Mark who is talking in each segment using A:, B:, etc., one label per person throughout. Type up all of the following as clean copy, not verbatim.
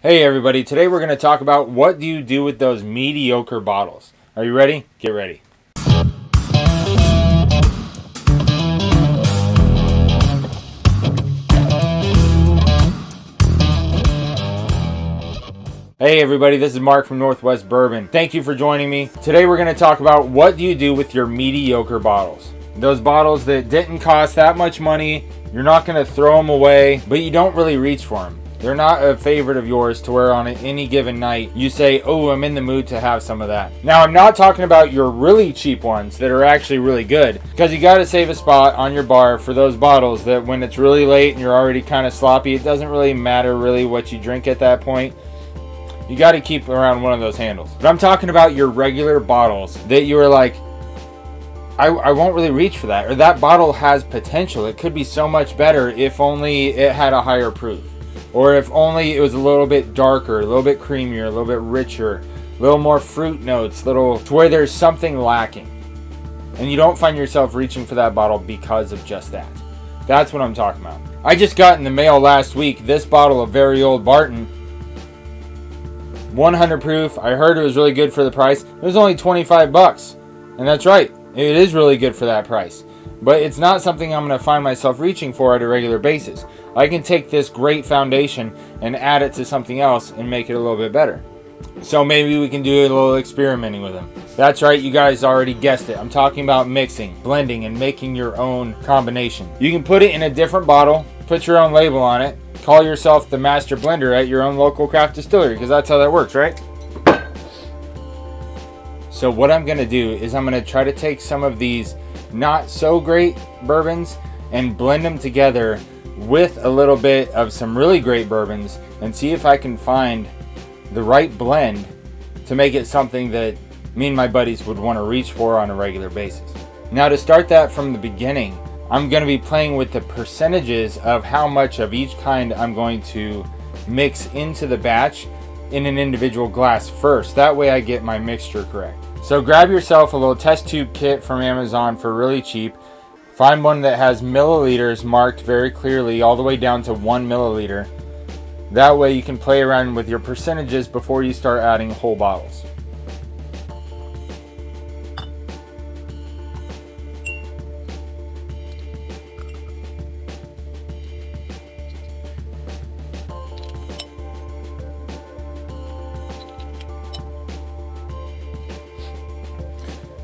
A: Hey everybody, today we're going to talk about what do you do with those mediocre bottles. Are you ready? Get ready. Hey everybody, this is Mark from Northwest Bourbon. Thank you for joining me. Today we're going to talk about what do you do with your mediocre bottles. Those bottles that didn't cost that much money, you're not going to throw them away, but you don't really reach for them. They're not a favorite of yours to where on any given night you say, oh, I'm in the mood to have some of that. Now, I'm not talking about your really cheap ones that are actually really good, because you got to save a spot on your bar for those bottles that when it's really late and you're already kind of sloppy, it doesn't really matter really what you drink at that point. You got to keep around one of those handles. But I'm talking about your regular bottles that you are like, I won't really reach for that, or that bottle has potential. It could be so much better if only it had a higher proof. Or if only it was a little bit darker, a little bit creamier, a little bit richer, a little more fruit notes, to where there's something lacking. And you don't find yourself reaching for that bottle because of just that. That's what I'm talking about. I just got in the mail last week this bottle of very old Barton. 100 proof. I heard it was really good for the price. It was only 25 bucks. And that's right. It is really good for that price. But it's not something I'm going to find myself reaching for at a regular basis. I can take this great foundation and add it to something else and make it a little bit better. So maybe we can do a little experimenting with them. That's right, you guys already guessed it. I'm talking about mixing, blending, and making your own combination. You can put it in a different bottle, put your own label on it, call yourself the master blender at your own local craft distillery, because that's how that works, right? So what I'm going to do is I'm going to try to take some of these not so great bourbons and blend them together with a little bit of some really great bourbons and see if I can find the right blend to make it something that me and my buddies would want to reach for on a regular basis. Now, to start that from the beginning, I'm going to be playing with the percentages of how much of each kind I'm going to mix into the batch in an individual glass first. That way I get my mixture correct. So grab yourself a little test tube kit from Amazon for really cheap. Find one that has milliliters marked very clearly all the way down to 1 milliliter. That way you can play around with your percentages before you start adding whole bottles.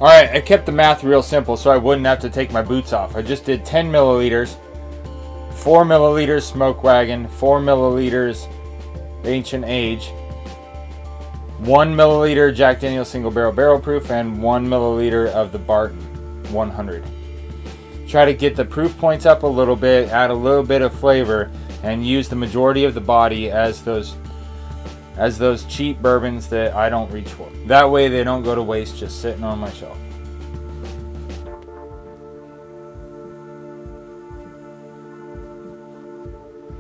A: Alright, I kept the math real simple so I wouldn't have to take my boots off. I just did 10 milliliters, 4 milliliters Smoke Wagon, 4 milliliters Ancient Age, 1 milliliter Jack Daniel's Single Barrel Proof, and 1 milliliter of the Barton 100. Try to get the proof points up a little bit, add a little bit of flavor, and use the majority of the body as those cheap bourbons that I don't reach for. That way they don't go to waste just sitting on my shelf.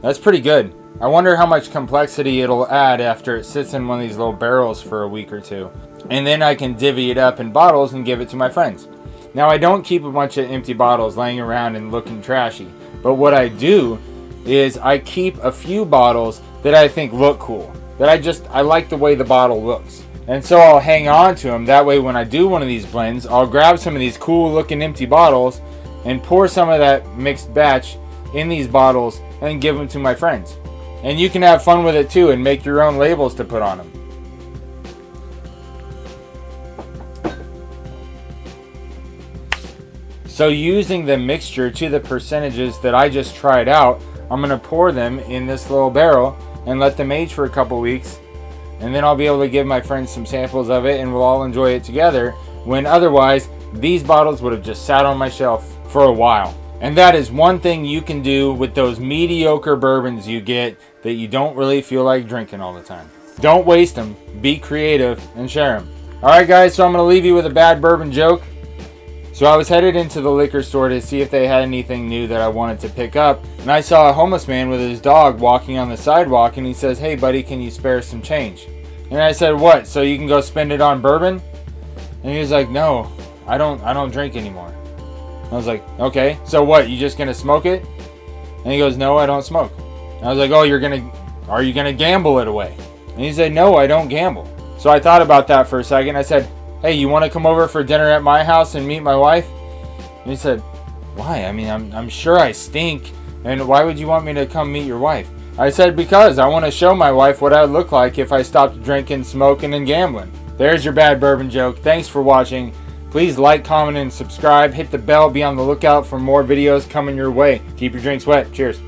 A: That's pretty good. I wonder how much complexity it'll add after it sits in one of these little barrels for a week or two. And then I can divvy it up in bottles and give it to my friends. Now, I don't keep a bunch of empty bottles laying around and looking trashy. But what I do is I keep a few bottles that I think look cool. That I like the way the bottle looks. And so I'll hang on to them. That way when I do one of these blends, I'll grab some of these cool looking empty bottles and pour some of that mixed batch in these bottles and give them to my friends. And you can have fun with it too and make your own labels to put on them. So using the mixture to the percentages that I just tried out, I'm going to pour them in this little barrel and let them age for a couple weeks, and then I'll be able to give my friends some samples of it and we'll all enjoy it together, when otherwise these bottles would have just sat on my shelf for a while. And that is one thing you can do with those mediocre bourbons you get that you don't really feel like drinking all the time. Don't waste them, be creative, and share them. Alright guys, so I'm going to leave you with a bad bourbon joke. So I was headed into the liquor store to see if they had anything new that I wanted to pick up, and I saw a homeless man with his dog walking on the sidewalk, and he says, "Hey buddy, can you spare some change?" And I said, "What, so you can go spend it on bourbon?" And he was like, "No, I don't drink anymore." I was like, "Okay, so what, you just gonna smoke it?" And he goes, "No, I don't smoke." And I was like, "Oh, are you gonna gamble it away?" And he said, no, I don't gamble. So I thought about that for a second. I said, hey, you want to come over for dinner at my house and meet my wife? And he said, why? I mean, I'm sure I stink. And why would you want me to come meet your wife? I said, because I want to show my wife what I would look like if I stopped drinking, smoking, and gambling. There's your bad bourbon joke. Thanks for watching. Please like, comment, and subscribe. Hit the bell. Be on the lookout for more videos coming your way. Keep your drinks wet. Cheers.